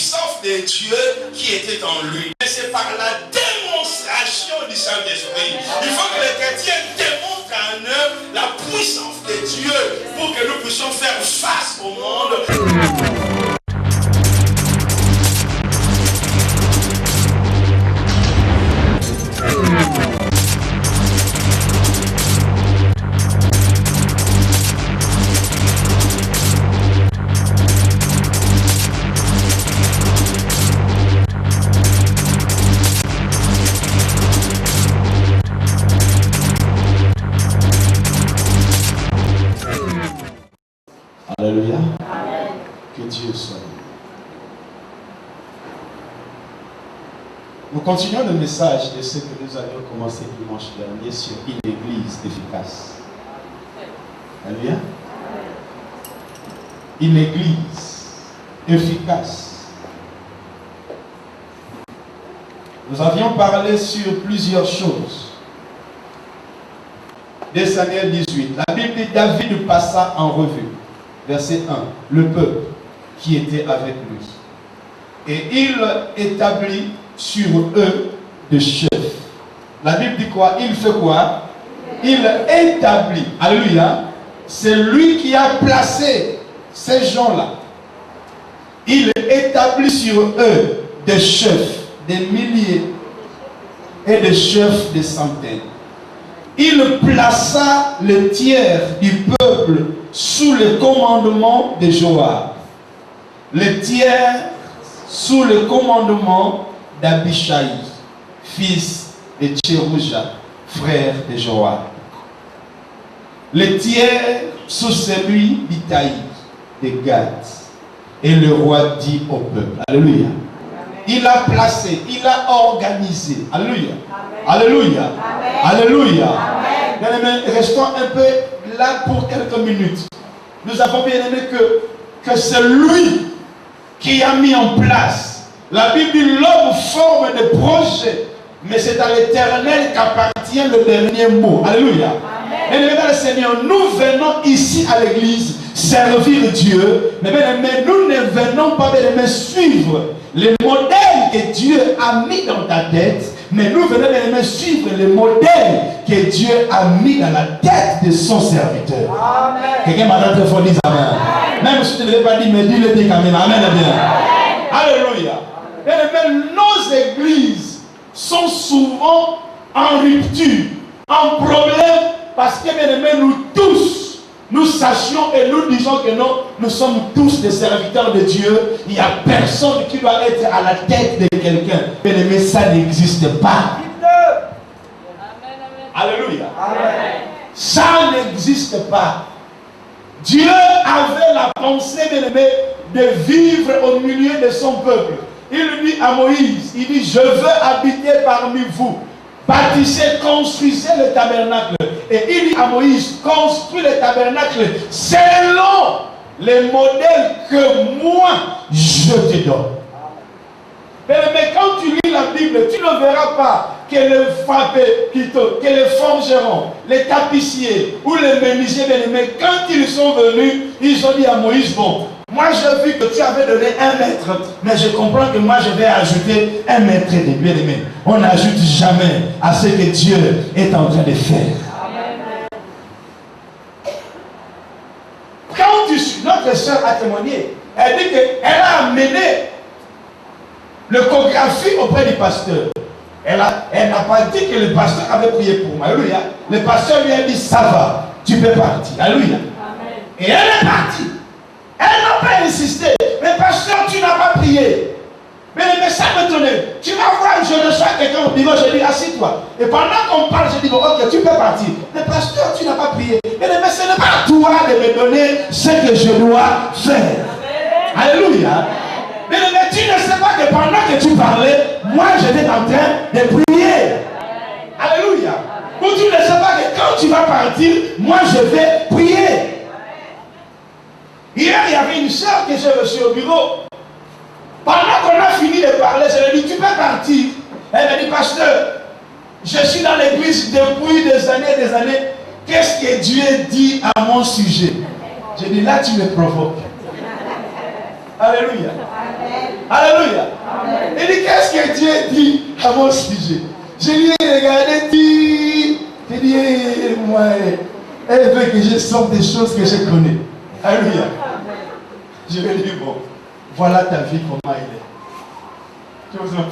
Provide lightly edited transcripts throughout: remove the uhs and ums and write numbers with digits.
puissance de Dieu qui était en lui. Et c'est par la démonstration du Saint-Esprit. Il faut que les chrétiens démontrent en eux la puissance de Dieu pour que nous puissions faire face au monde. Alléluia. Amen. Que Dieu soit. Nous continuons le message de ce que nous avions commencé dimanche dernier sur une église efficace. Alléluia. Une église efficace. Nous avions parlé sur plusieurs choses. Dès Samuel 18, la Bible dit David passa en revue. Verset 1, le peuple qui était avec lui. Et il établit sur eux des chefs. La Bible dit quoi? Il fait quoi? Il établit. Alléluia. C'est lui qui a placé ces gens-là. Il établit sur eux des chefs, des milliers et des chefs des centaines. Il plaça le tiers du peuple sous le commandement de Joab, le tiers sous le commandement d'Abishai, fils de Tcherouja, frère de Joab, le tiers sous celui d'Itaï, de Gad. Et le roi dit au peuple, alléluia, il a placé, il a organisé, alléluia, alléluia, alléluia. Bien-aimés, restons un peu là pour quelques minutes. Nous avons bien aimé que c'est lui qui a mis en place. La Bible dit l'homme forme des projets, mais c'est à l'Éternel qu'appartient le dernier mot. Alléluia. Et bien aimé, Seigneur, nous venons ici à l'église servir Dieu, mais bien aimé, nous ne venons pas bien aimé suivre les modèles que Dieu a mis dans ta tête, mais nous venons bien aimé suivre les modèles que Dieu a mis dans la tête de son serviteur. Amen. Quelqu'un m'a dit très fort, dis Amen. Même si tu ne l'avais pas dit, mais dis-le quand même. Amen. Bien. Alléluia. Bien aimé, nos églises sont souvent en rupture, en problème, parce que bien aimé, nous tous, nous sachions et nous disons que non, nous sommes tous des serviteurs de Dieu. Il n'y a personne qui doit être à la tête de quelqu'un. Bien aimé, ça n'existe pas. Alléluia. Amen. Ça n'existe pas. Dieu avait la pensée, bien aimé, de vivre au milieu de son peuple. Il dit à Moïse, il dit, je veux habiter parmi vous. Bâtissez, construisez le tabernacle. Et il dit à Moïse, construis le tabernacle selon les modèles que moi je te donne. Mais quand tu lis la Bible, tu ne verras pas que les forgerons, les tapissiers ou les menuisiers, mais quand ils sont venus, ils ont dit à Moïse, bon, moi j'ai vu que tu avais donné 1 mètre, mais je comprends que moi je vais ajouter 1 mètre de bien-aimé. On n'ajoute jamais à ce que Dieu est en train de faire. Amen. Quand notre soeur a témoigné, elle dit qu'elle a amené l'échographie auprès du pasteur. Elle n'a pas dit que le pasteur avait prié pour moi. Alléluia. Le pasteur lui a dit, ça va, tu peux partir. Alléluia. Amen. Et elle est partie. Elle n'a pas insisté. Mais pasteur, tu n'as pas prié. Mais ça me tenait. Tu vas voir, je reçois quelqu'un au bureau, je dis, assis-toi. Et pendant qu'on parle, je dis, bon, ok, tu peux partir. Mais pasteur, tu n'as pas prié. Mais ce n'est pas à toi de me donner ce que je dois faire. Amen. Alléluia. Mais tu ne sais pas que pendant que tu parlais, moi j'étais en train de prier. Alléluia. Ou tu ne sais pas que quand tu vas partir, moi je vais prier. Hier, il y avait une soeur que j'ai reçue au bureau. Pendant qu'on a fini de parler, je lui ai dit, tu peux partir. Elle m'a dit, pasteur, je suis dans l'église depuis des années. Qu'est-ce que Dieu dit à mon sujet? Je dis, là tu me provoques. Alléluia. Alléluia. Il dit, qu'est-ce que Dieu dit à mon sujet? Je lui ai regardé, dit, moi, elle veut que je sorte des choses que je connais. Alléluia. Je vais lui dire, bon, voilà ta vie, comment elle est. Tu vois,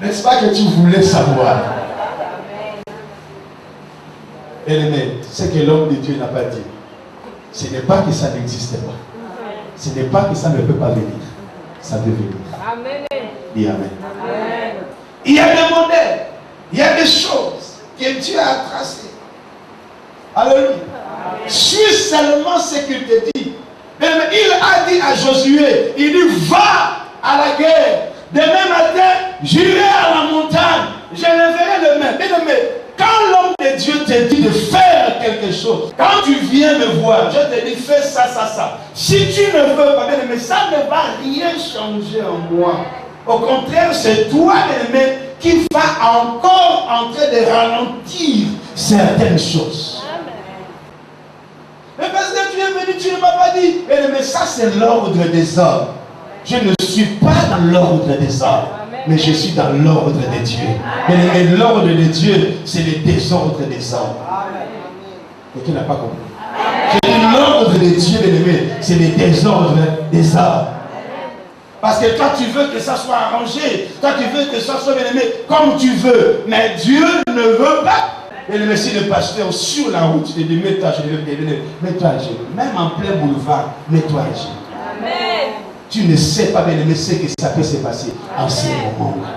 n'est-ce pas que tu voulais savoir? Bien-aimé, ce que l'homme de Dieu n'a pas dit, ce n'est pas que ça n'existe pas. Ce n'est pas que ça ne peut pas venir. Ça peut venir. Amen. Dis Amen. Amen. Il y a des modèles, il y a des choses que Dieu a tracées. Alléluia. Suis seulement ce qu'il te dit. Il a dit à Josué, il dit, va à la guerre. Demain matin, j'irai à la montagne. Je leverai le main. Bien-aimé, quand l'homme de Dieu te dit de faire quelque chose, quand tu viens me voir, je te dis fais ça, ça, ça. Si tu ne veux pas, bien-aimé, ça ne va rien changer en moi. Au contraire, c'est toi, bien-aimé, qui va encore en train de ralentir certaines choses. Mais parce que tu es venu, tu ne m'as pas dit. Mais ça, c'est l'ordre des hommes. Je ne suis pas dans l'ordre des hommes, mais je suis dans l'ordre de Dieu. Mais l'ordre de Dieu, c'est le désordre des hommes. Et qui n'a pas compris? Je dis l'ordre de Dieu, bien-aimé, c'est le désordre des hommes. Parce que toi, tu veux que ça soit arrangé. Toi, tu veux que ça soit, bien-aimé, comme tu veux. Mais Dieu ne veut pas. Et le Messie, le pasteur, sur la route, il dit, mets-toi à genoux, mets-toi à genoux. Même en plein boulevard, mets-toi à genoux. Amen. Tu ne sais pas, bien-aimé, ce que ça peut se passer en ce moment-là.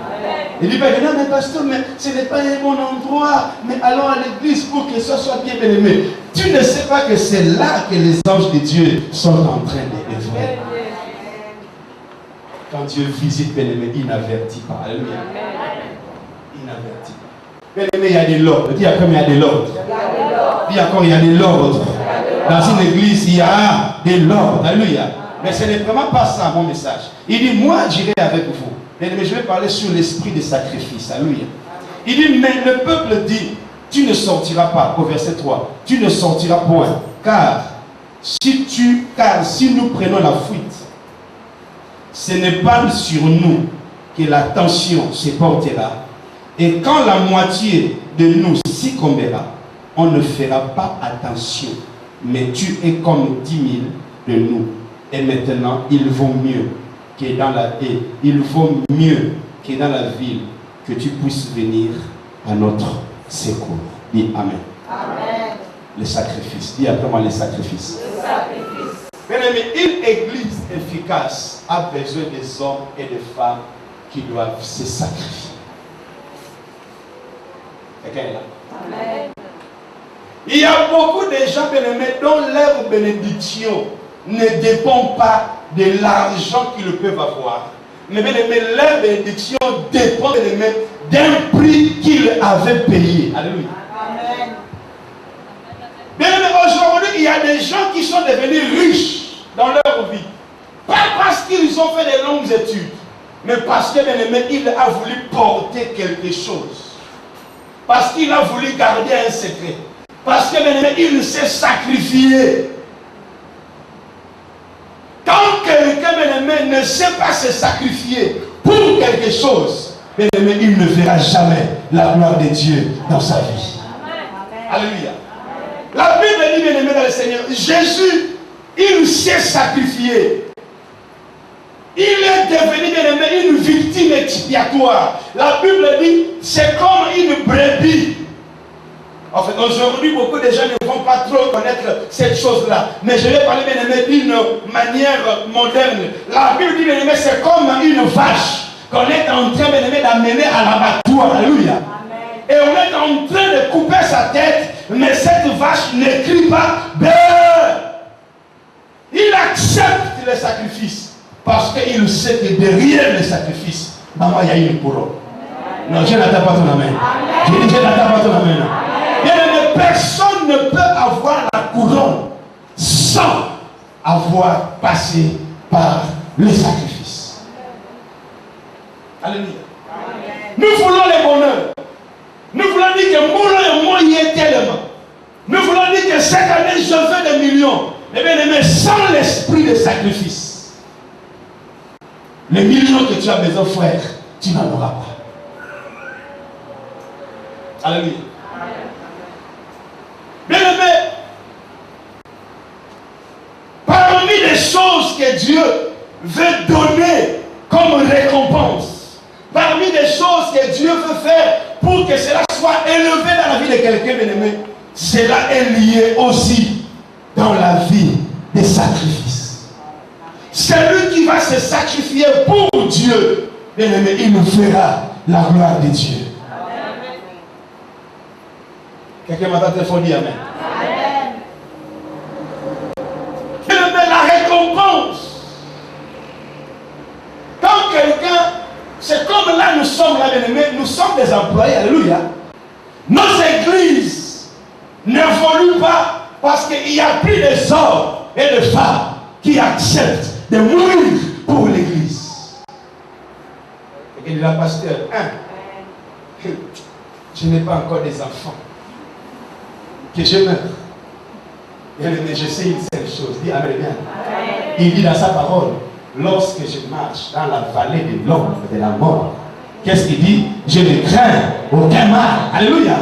Il dit, non, mais pasteur, mais ce n'est pas un bon endroit. Mais allons à l'église pour que ça soit bien, bien-aimé. Tu ne sais pas que c'est là que les anges de Dieu sont en train d'œuvrer. Quand Dieu visite, bien-aimé, il n'avertit pas. Alléluia. Il n'avertit pas. Bien-aimé, il y a de l'ordre. Dis encore, il y a de l'ordre. Dis encore, il y a de l'ordre. Dans une église, il y a de l'ordre. Alléluia. Mais ce n'est vraiment pas ça mon message. Il dit, moi j'irai avec vous. Mais je vais parler sur l'esprit de sacrifice. Alléluia. Il dit, mais le peuple dit, tu ne sortiras pas, au verset 3, tu ne sortiras point. Car si nous prenons la fuite, ce n'est pas sur nous que la tension se portera. Et quand la moitié de nous succombera, on ne fera pas attention. Mais tu es comme 10 000 de nous. Et maintenant, il vaut mieux que dans la haie, il vaut mieux que dans la ville, que tu puisses venir à notre secours. Dis Amen. Amen. Le sacrifice. Dis après moi les sacrifices. Le sacrifice. Bien-aimé, une église efficace a besoin des hommes et des femmes qui doivent se sacrifier. Quelqu'un est là? Amen. Il y a beaucoup de gens, bien-aimés, dont leur bénédiction ne dépend pas de l'argent qu'ils peuvent avoir. Mais bien aimé, leur bénédiction dépend d'un prix qu'ils avaient payé. Alléluia. Amen. Bien aimé, aujourd'hui, il y a des gens qui sont devenus riches dans leur vie. Pas parce qu'ils ont fait de longues études, mais parce que, bien aimé, il a voulu porter quelque chose. Parce qu'il a voulu garder un secret. Parce que, bien aimé, il s'est sacrifié. Quand quelqu'un, bien-aimé, ne sait pas se sacrifier pour quelque chose, bien-aimé, il ne verra jamais la gloire de Dieu dans sa vie. Amen. Alléluia. La Bible dit, bien-aimé, dans le Seigneur, Jésus, il s'est sacrifié. Il est devenu, bien-aimé, une victime expiatoire. La Bible dit, c'est comme une brebis. En fait, aujourd'hui, beaucoup de gens ne vont pas trop connaître cette chose-là. Mais je vais parler, bien aimé, d'une manière moderne. La Bible dit, bien aimé, c'est comme une vache qu'on est en train, bien aimé, d'amener à l'abattoir. Alléluia. Et on est en train de couper sa tête, mais cette vache ne crie pas beurre. Il accepte le sacrifice parce qu'il sait que derrière le sacrifice, maman, il y a une couronne. Non, je n'attends pas ton amen. Je dis, je n'attends pas ton amen. Personne ne peut avoir la couronne sans avoir passé par le sacrifice. Alléluia. Nous voulons le bonheur. Nous voulons dire que mon y est tellement. Nous voulons dire que cette année je veux des millions. Mais bien aimé, sans l'esprit de sacrifice, les millions que tu as besoin, frère, tu n'en auras pas. Alléluia. Bien aimé, parmi les choses que Dieu veut donner comme récompense, parmi les choses que Dieu veut faire pour que cela soit élevé dans la vie de quelqu'un, bien aimé, cela est lié aussi dans la vie des sacrifices. Celui qui va se sacrifier pour Dieu, bien aimé, il nous fera la gloire de Dieu. Quelqu'un m'a très fort dit amen. Bien aimé, la récompense. Quand quelqu'un, c'est comme là nous sommes là, bien aimé, nous sommes des employés, alléluia. Nos églises n'évoluent pas parce qu'il y a plus de hommes et de femmes qui acceptent de mourir pour l'église. Et il dit, la pasteur, je n'ai pas encore des enfants. Que je meurs. Bien aimé, je sais une seule chose. Dis amen bien. Il dit dans sa parole, lorsque je marche dans la vallée de l'ombre de la mort, qu'est-ce qu'il dit? Je ne crains aucun mal. Alléluia.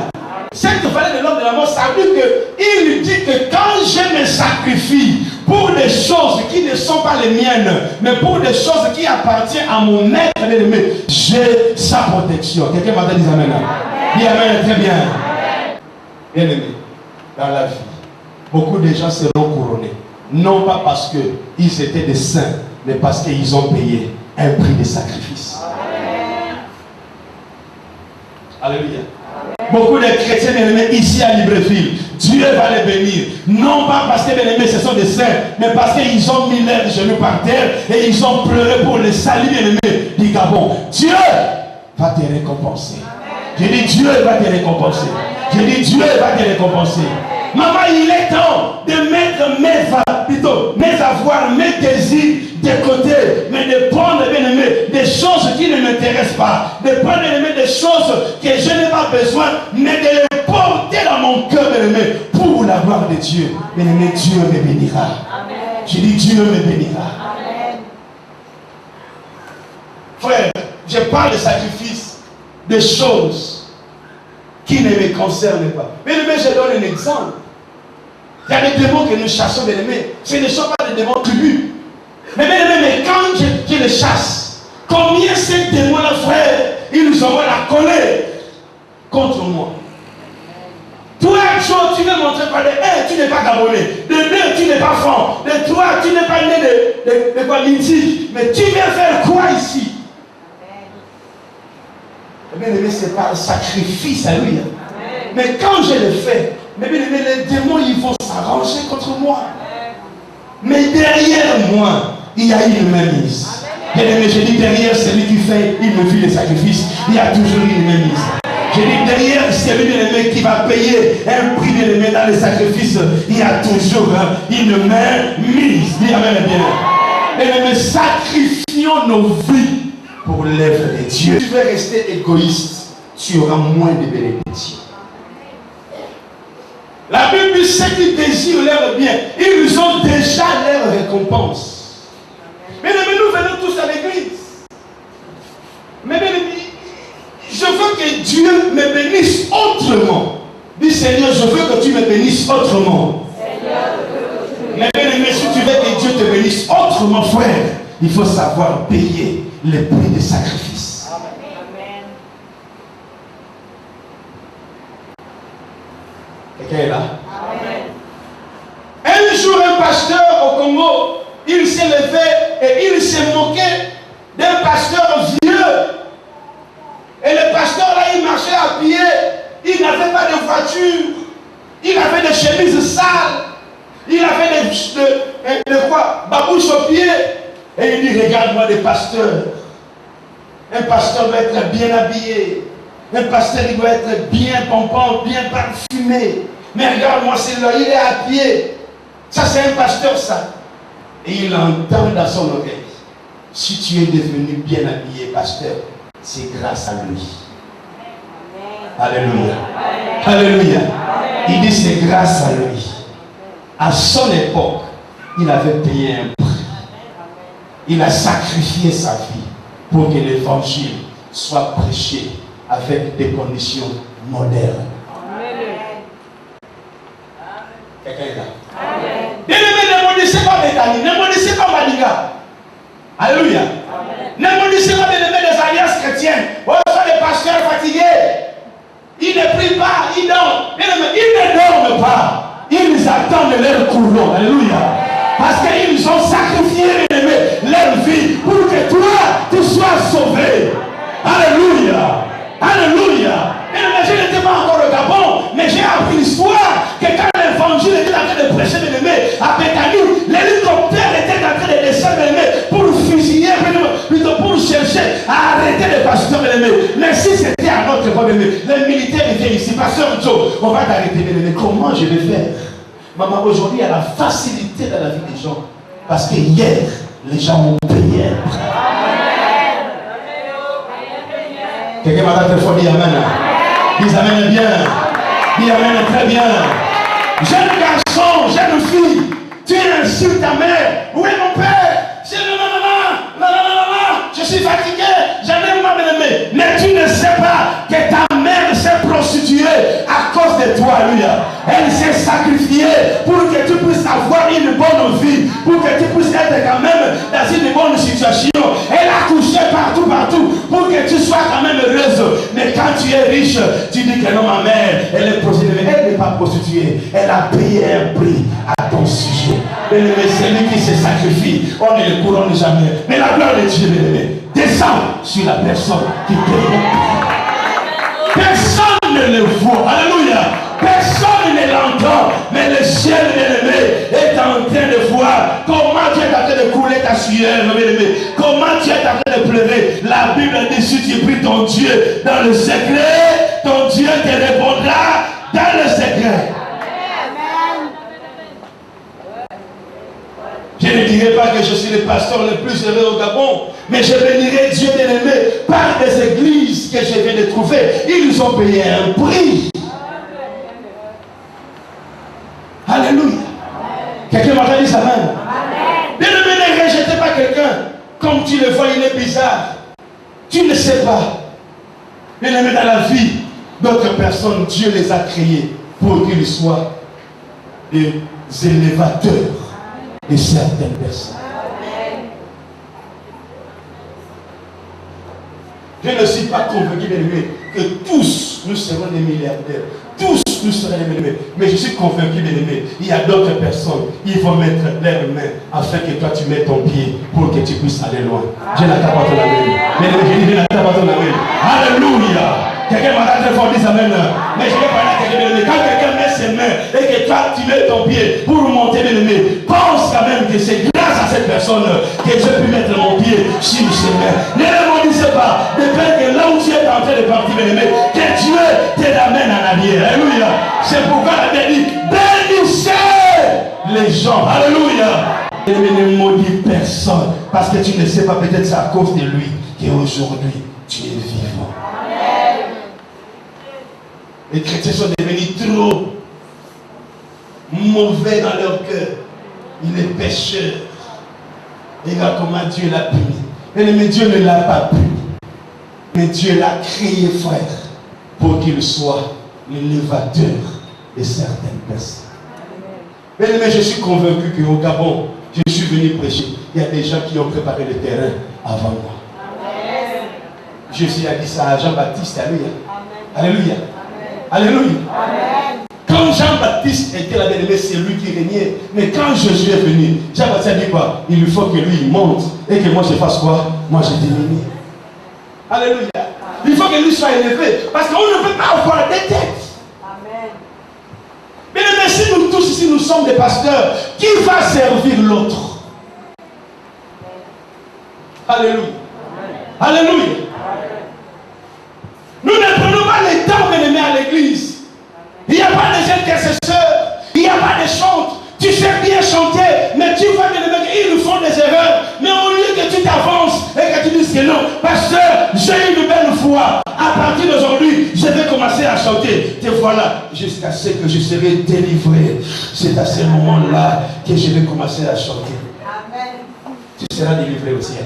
Cette vallée de l'ombre de la mort, ça veut dire qu'il dit que quand je me sacrifie pour des choses qui ne sont pas les miennes, mais pour des choses qui appartiennent à mon maître bien-aimé, j'ai sa protection. Quelqu'un m'a dit amen. Dis amen, très bien. Bien-aimé, dans la vie, beaucoup de gens seront couronnés. Non pas parce qu'ils étaient des saints, mais parce qu'ils ont payé un prix de sacrifice. Alléluia. Beaucoup de chrétiens bien-aimés ici à Libreville, Dieu va les bénir. Non pas parce que bien-aimés ce sont des saints, mais parce qu'ils ont mis leurs genoux par terre et ils ont pleuré pour le salut bien-aimé du Gabon. Dieu va te récompenser. J'ai dit Dieu va te récompenser. J'ai dit Dieu va te récompenser. Maman, il est temps de mettre mes avoirs, mes désirs de côté, mais de prendre, bien aimé, des choses qui ne m'intéressent pas, de prendre, bien aimé, des choses que je n'ai pas besoin, mais de les porter dans mon cœur, bien aimé, pour la gloire de Dieu. Bien aimé, Dieu me bénira. J'ai dit Dieu me bénira. Amen. Frère, je parle de sacrifice, de choses qui ne me concernent pas. Bien aimé, je donne un exemple. Il y a des démons que nous chassons, bien aimé. Ce ne sont pas des démons tribus. Mais bien aimé, mais quand je les chasse, combien ces démons-là, frère, ils nous envoient la colère contre moi. Toi, Joe, tu veux montrer par de 1, tu n'es pas gabonais. De 2, tu n'es pas franc. De 3, tu n'es pas né de quoi, Minti. Mais tu viens faire quoi ici? Bien aimé, c'est par le sacrifice à lui. Mais quand je le fais, mais bien aimé, les démons, ils vont s'arranger contre moi. Mais derrière moi, il y a une mainmise. Bien aimé, je dis derrière celui qui fait une vie de sacrifice, il y a toujours une mainmise. Je dis derrière celui bien aimé qui va payer un prix bien aimé dans les sacrifices, il y a toujours une mainmise. Dis amen bien. Bien aimé, sacrifions nos vies pour l'œuvre de Dieu. Si tu veux rester égoïste, tu auras moins de bénédictions. La Bible dit ceux qui désirent leur bien, ils ont déjà leur récompense. Mais nous venons tous à l'église. Mais je veux que Dieu me bénisse autrement. Dis Seigneur, je veux que tu me bénisses autrement. Mais si tu veux que Dieu te bénisse autrement, frère, il faut savoir payer le prix des sacrifices. Amen. Quelqu'un est là? Amen. Un jour, un pasteur au Congo, il s'est levé et il s'est moqué d'un pasteur vieux. Et le pasteur là, il marchait à pied, il n'avait pas de voiture, il avait des chemises sales, il avait de quoi, babouche aux pieds. Et il dit, regarde-moi des pasteurs. Un pasteur doit être bien habillé. Un pasteur il doit être bien pompant, bien parfumé. Mais regarde-moi celui-là, il est à pied. Ça c'est un pasteur ça. Et il entend dans son oreille. Si tu es devenu bien habillé, pasteur, c'est grâce à lui. Alléluia. Alléluia. Il dit c'est grâce à lui. À son époque, il avait payé un prix. Il a sacrifié sa vie pour que l'évangile soit prêché avec des conditions modernes. Quelqu'un est là. Bien-aimé, ne maudissez pas Bethany, ne maudissez pas Madiga. Alléluia. Ne maudissez pas des alliances chrétiennes. Oh, ce sont des pasteurs fatigués. Ils ne prient pas, ils dorment. Bien-aimé, ils ne dorment pas. Ils attendent leur couronne. Alléluia. Parce qu'ils ont sacrifié leur vie pour que toi, tu sois sauvé. Alléluia. Alléluia. Et je n'étais pas encore au Gabon, mais j'ai appris l'histoire que quand l'évangile était en train de prêcher, à Bethany, l'hélicoptère était en train de descendre, pour fusiller, plutôt pour chercher à arrêter les pasteurs. Mais si c'était à notre époque, les militaires viennent ici, pasteur Joe, on va t'arrêter. Comment je vais faire? Maman, aujourd'hui, il y a la facilité dans la vie des gens. Parce que hier, les gens ont payé. Quelqu'un m'a dit qu'il dit Amen. Dis Amen bien. Dis Amen très bien. Jeune garçon, jeune fille, tu insultes ta mère. Où est mon père? C'est non, je suis fatigué, j'en ai marre de m'aimer. Mais tu ne sais pas que ta mère s'est prostituée à cause de toi, lui. Elle s'est sacrifiée pour que tu puisses avoir une bonne vie, pour que tu puisses être quand même dans une bonne situation. Elle a couché partout, pour que tu sois quand même heureuse. Mais quand tu es riche, tu dis que non, ma mère, elle est prostituée. Elle n'est pas prostituée, elle a payé un prix à ton sujet. Mais celui qui se sacrifie, on ne le couronne jamais. Mais la gloire de Dieu, descend sur la personne qui paye. Personne ne le voit. Alléluia. Personne ne l'entend. Mais le ciel est en train de voir comment tu es en train de couler ta sueur. Comment tu es en train de pleurer. La Bible dit si tu pries ton Dieu dans le secret, ton Dieu te répondra dans le secret. Je ne dirai pas que je suis le pasteur le plus heureux au Gabon, mais je bénirai Dieu bien-aimé par des églises que je viens de trouver. Ils ont payé un prix. Alléluia. Quelqu'un m'a dit Amen. Bien-aimé, ne rejetez pas quelqu'un. Comme tu le vois, il est bizarre. Tu ne sais pas. Bien-aimé, dans la vie d'autres personnes, Dieu les a créés pour qu'ils soient des élévateurs de certaines personnes. Je ne suis pas convaincu que tous nous serons des milliardaires. Tous nous serons des milliardaires. Mais je suis convaincu, il y a d'autres personnes, ils vont mettre leurs mains afin que toi tu mettes ton pied pour que tu puisses aller loin. Je n'ai pas ton amen. Alléluia. Quelqu'un m'a dit fort, dis Amen. Mais je vais parler à quelqu'un. Quand quelqu'un met ses mains et que toi tu mets ton pied pour monter, pense quand même que c'est grâce à cette personne que je peux mettre mon pied sur ses mains. Ne le maudissez pas. De peur que là où tu es en train de partir, que Dieu te ramène en arrière. Alléluia. C'est pourquoi la Bible dit bénissez les gens. Alléluia. Et ne maudis personne. Parce que tu ne sais pas, peut-être c'est à cause de lui qu'aujourd'hui tu es vivant. Les chrétiens sont devenus trop mauvais dans leur cœur. Il est pécheur. Regarde comment Dieu l'a puni. Mais Dieu ne l'a pas puni. Mais Dieu l'a créé, frère, pour qu'il soit l'élévateur de certaines personnes. Mais je suis convaincu qu'au Gabon, je suis venu prêcher. Il y a des gens qui ont préparé le terrain avant moi. Amen. Jésus a dit ça à Jean-Baptiste. Alléluia. Alléluia. Alléluia. Amen. Quand Jean-Baptiste était là, c'est lui qui régnait. Mais quand Jésus est venu, Jean-Baptiste a dit quoi? Il faut que lui monte et que moi je fasse quoi? Moi je diminue. Alléluia. Il faut que lui soit élevé. Parce qu'on ne peut pas avoir des têtes. Amen. Mais si nous tous ici nous sommes des pasteurs, qui va servir l'autre? Alléluia. Amen. Alléluia. Nous ne prenons pas le temps de l'aimer à l'église. Il n'y a pas de intercesseurs. Il n'y a pas de chante. Tu sais bien chanter, mais tu vois que les mecs, ils font des erreurs. Mais au lieu que tu t'avances et que tu dises que non, pasteur, j'ai une belle foi. À partir d'aujourd'hui, je vais commencer à chanter. chanter, te voilà, jusqu'à ce que je serai délivré. C'est à ce moment-là que je vais commencer à chanter. Amen. Tu seras délivré au ciel.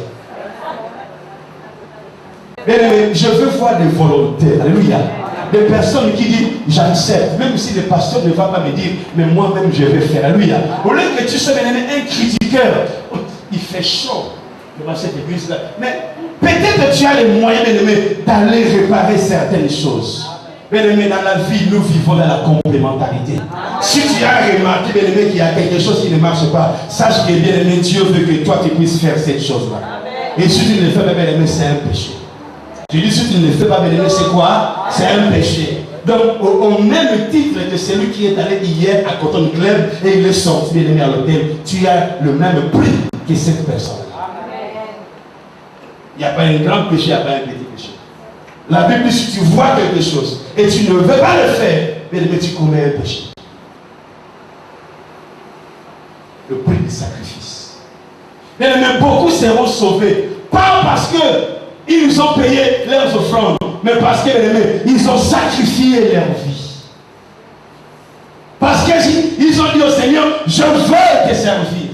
Mais je veux voir des volontaires. Alléluia. Des personnes qui disent j'accepte, même si le pasteur ne va pas me dire, mais moi-même je vais faire. Alléluia. Au lieu que tu sois un critiqueur, il fait chaud devant cette église-là. Mais peut-être tu as les moyens, bien-aimé, d'aller réparer certaines choses. Bien-aimé, dans la vie, nous vivons dans la complémentarité. Si tu as remarqué, bien-aimé, qu'il y a quelque chose qui ne marche pas, sache que, bien-aimé, Dieu veut que toi tu puisses faire cette chose-là. Et si tu ne le fais pas, bien-aimé, c'est un péché. Je dis, si tu ne le fais pas, bien-aimé, c'est quoi? C'est un péché. Donc, au même titre que celui qui est allé hier à Cotton Club et il est sorti, bien-aimé, à l'hôtel, tu as le même prix que cette personne. Il n'y a pas un grand péché, il n'y a pas un petit péché. La Bible dit, si tu vois quelque chose et tu ne veux pas le faire, bien-aimé, tu commets un péché. Le prix du sacrifice. Bien-aimé, beaucoup seront sauvés. Pas parce qu'ils ont payé leurs offrandes, mais parce qu'ils ont sacrifié leur vie. Parce qu'ils ont dit au Seigneur, je veux te servir.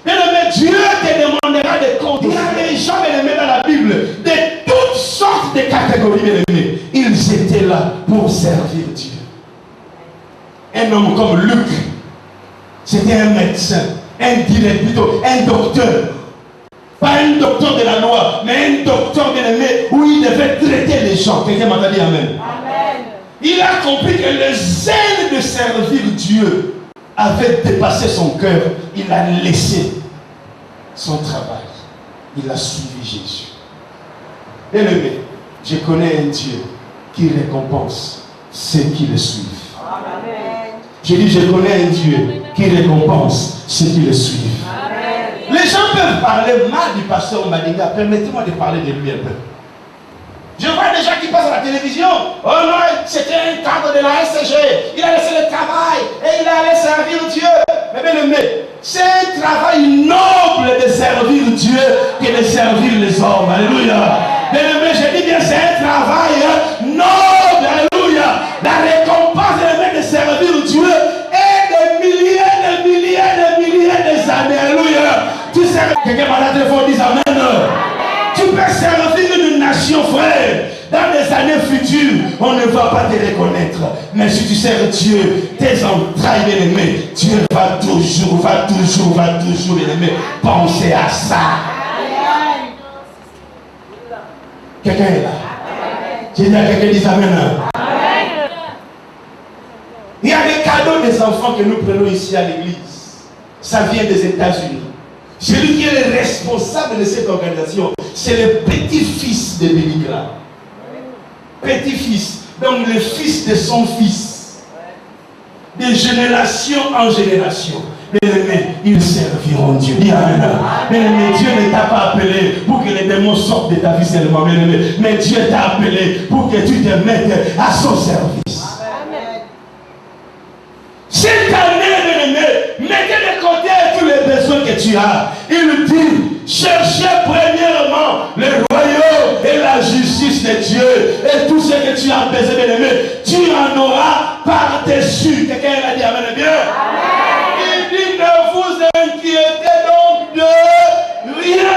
Bien-aimé, Dieu te demandera des comptes. Il y a des gens, bien-aimés, dans la Bible, de toutes sortes de catégories, bien-aimés. Ils étaient là pour servir Dieu. Un homme comme Luc, c'était un médecin, un docteur. Pas un docteur de la loi, mais un docteur bien-aimé où il devait traiter les gens. Quelqu'un m'a dit amen. Amen. Il a compris que le zèle de servir Dieu avait dépassé son cœur. Il a laissé son travail. Il a suivi Jésus. Bien-aimé, je connais un Dieu qui récompense ceux qui le suivent. Amen. Je dis, je connais un Dieu qui récompense ceux qui le suivent. Les gens peuvent parler mal du pasteur Madinga. Permettez-moi de parler de lui un peu. Je vois des gens qui passent à la télévision. Oh non, c'était un cadre de la SCG. Il a laissé le travail et il allait servir Dieu. Mais bien aimé, c'est un travail noble de servir Dieu que de servir les hommes. Alléluia. Bien aimé, je dis bien, c'est un travail noble. Alléluia. La récompense de servir Dieu est de milliers des années. Alléluia. Tu sais, quelqu'un m'a dit, il faut dire amen. Tu peux servir une nation, frère. Dans les années futures, on ne va pas te reconnaître. Mais si tu sers Dieu, tes entrailles, bien-aimés, Dieu va toujours, bien-aimé, penser à ça. Quelqu'un est là. J'ai dit à quelqu'un, dis amen. Il y a des cadeaux des enfants que nous prenons ici à l'église. Ça vient des États-Unis. Celui qui est le responsable de cette organisation, c'est le petit-fils de Billy Graham. Petit-fils, donc le fils de son fils. De génération en génération. Bien-aimé, ils serviront Dieu. Dis amen. Bien-aimé, Dieu ne t'a pas appelé pour que les démons sortent de ta vie seulement, bien-aimé. Mais Dieu t'a appelé pour que tu te mettes à son service. Cette année, bien-aimé, mettez de côté tous les besoins que tu as. Il dit, cherchez premièrement le royaume et la justice de Dieu. Et tout ce que tu as besoin, bien-aimé, tu en auras par-dessus. Quelqu'un l'a dit, amen, bien. Amen. Il dit, ne vous inquiétez donc de rien.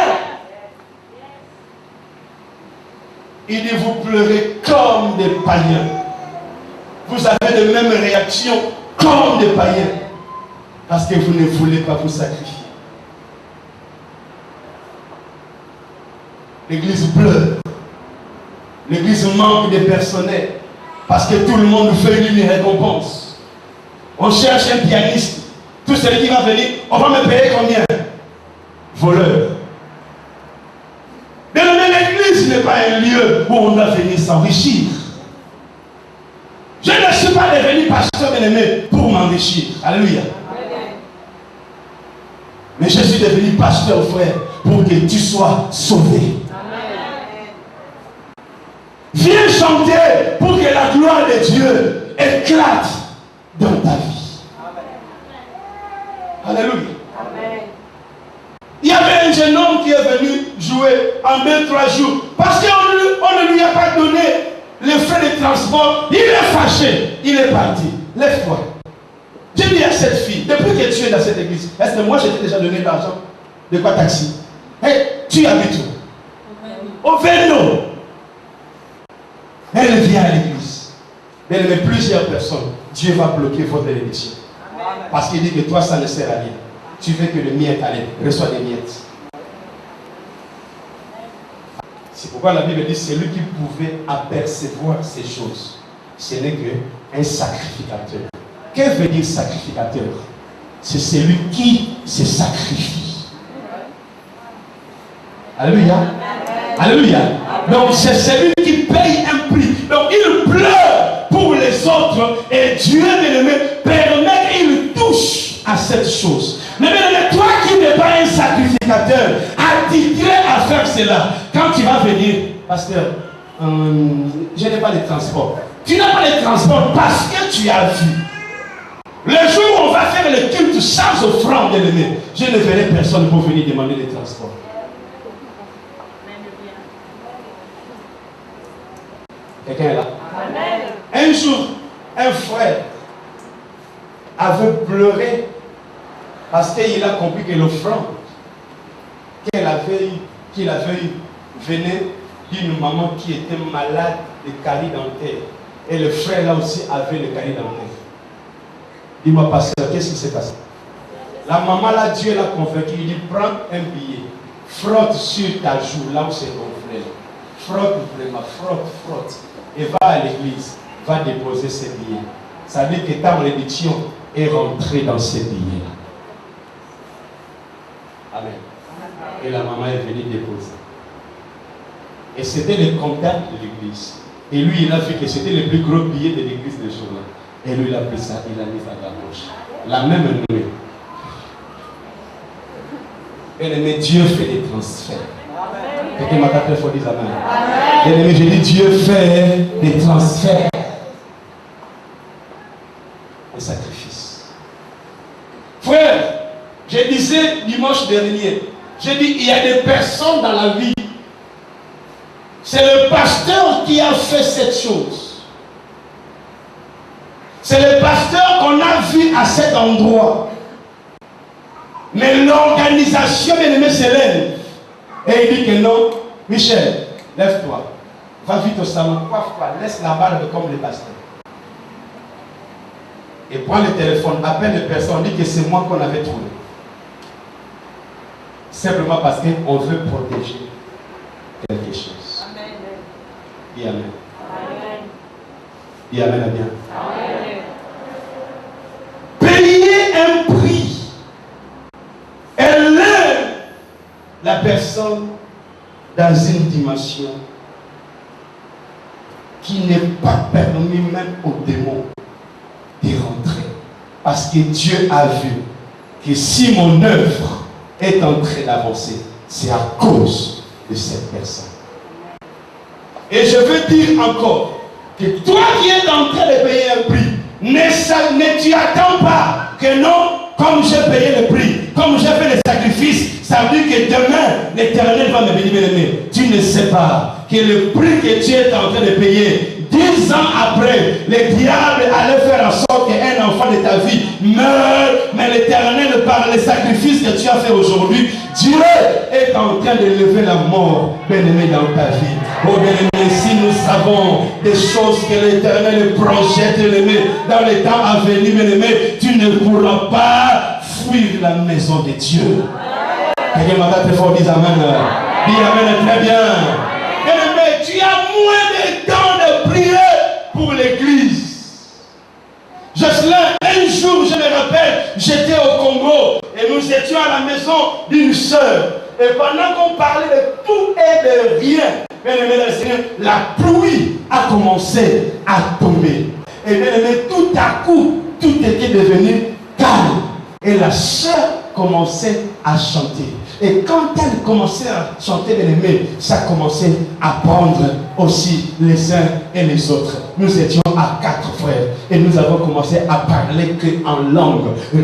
Il dit, vous pleurez comme des païens. Vous avez les mêmes réactions comme des païens. Parce que vous ne voulez pas vous sacrifier. L'église pleure. L'église manque de personnel. Parce que tout le monde fait une récompense. On cherche un pianiste. Tout celui qui va venir, on va me payer combien? Voleur. Mais l'église n'est pas un lieu où on doit venir s'enrichir. Je ne suis pas devenu pasteur bien-aimé pour m'enrichir. Alléluia. Mais je suis devenu pasteur, frère, pour que tu sois sauvé. Amen. Viens chanter pour que la gloire de Dieu éclate dans ta vie. Amen. Alléluia. Amen. Il y avait un jeune homme qui est venu jouer en 2-3 jours parce qu'on ne lui a pas donné le frais de transport, il est fâché, il est parti. Lève-toi. J'ai dit à cette fille, depuis que tu es dans cette église, est-ce que moi je t'ai déjà donné de l'argent? De quoi taxi? Hey, tu habites où? Au Véno. Elle vient à l'église. Mais il y a plusieurs personnes. Dieu va bloquer votre élection. Parce qu'il dit que toi, ça ne sert à rien. Tu veux que le mien t'aille. Reçois des miettes. C'est pourquoi la Bible dit celui qui pouvait apercevoir ces choses, ce n'est qu'un sacrificateur. Qu'est-ce que veut dire sacrificateur? C'est celui qui se sacrifie. Alléluia. Alléluia. Donc c'est celui qui paye un prix. Donc il pleure pour les autres et Dieu, bien-aimé, permet qu'il touche à cette chose. Mais bien-aimé, toi qui n'es pas un sacrificateur, attitré à faire cela, quand tu vas venir, pasteur, je n'ai pas de transport. Tu n'as pas de transport parce que tu as vu. Le jour où on va faire le culte sans offrande, bien-aimé, je ne verrai personne pour venir demander des transports. Quelqu'un est là? Amen. Un jour, un frère avait pleuré parce qu'il a compris que l'offrande qu'il avait eu venait d'une maman qui était malade de carie dentaire. Et le frère là aussi avait le carie dentaire. Dis-moi, pasteur, qu'est-ce qui s'est passé? La maman là, Dieu l'a convaincu. Il dit, prends un billet, frotte sur ta joue, là où c'est gonflé. Frotte vraiment, frotte. Et va à l'église, va déposer ces billets. Ça veut dire que ta malédiction est rentrée dans ces billets-là. Amen. Et la maman est venue déposer. Et c'était le contact de l'église. Et lui, il a vu que c'était le plus gros billet de l'église de ce jour-là. Et lui, il a pris ça, il a mis à la poche. La même nuit. Et Dieu fait des transferts. Quelqu'un m'a très fort dit amen. Bien-aimé, j'ai dit Dieu fait des transferts. Des sacrifices. Frère, je disais dimanche dernier, j'ai dit il y a des personnes dans la vie. C'est le pasteur qui a fait cette chose. C'est le pasteur qu'on a vu à cet endroit. Mais l'organisation, bien-aimé, se lève. Et il dit que non, Michel, lève-toi. Va vite au salon, coiffe-toi, laisse la barbe comme le pasteur. Et prends le téléphone, appelle les personnes, dit que c'est moi qu'on avait trouvé. Simplement parce qu'on veut protéger quelque chose. Amen. Dis amen. Amen. Dis amen à bien. Amen. Payer un prix. Elle lève la personne dans une dimension qui n'est pas permis même aux démons de rentrer. Parce que Dieu a vu que si mon œuvre est en train d'avancer, c'est à cause de cette personne. Et je veux dire encore que toi qui es en train de payer un prix, ne tu attends pas que non, comme j'ai payé le prix, comme j'ai fait les sacrifices, ça veut dire que demain, l'Éternel va me bénir. Tu ne sais pas que le prix que tu es en train de payer, 10 ans après, le diable allait faire en sorte qu'un enfant de ta vie meure, mais l'Éternel, par les sacrifices que tu as fait aujourd'hui, Dieu est en train de lever la mort, bien-aimé, dans ta vie. Oh bien-aimé, si nous savons des choses que l'Éternel projette, bien-aimé, dans les temps à venir, bien-aimé, tu ne pourras pas fuir la maison de Dieu. Quelqu'un m'a très fort, dis amen. Dis amen très bien. Bien-aimé, tu as moins de temps de prier pour l'église. Jocelyn, un jour, je me rappelle, j'étais au Congo et nous étions à la maison d'une sœur. Et pendant qu'on parlait de tout et de rien, bien-aimé dans le Seigneur, la pluie a commencé à tomber. Et bien-aimé, tout à coup, tout était devenu calme. Et la sœur commençait à chanter. Et quand elle commençait à chanter, bien-aimé, ça commençait à prendre aussi les uns et les autres. Nous étions à 4 frères et nous avons commencé à parler en langue. Et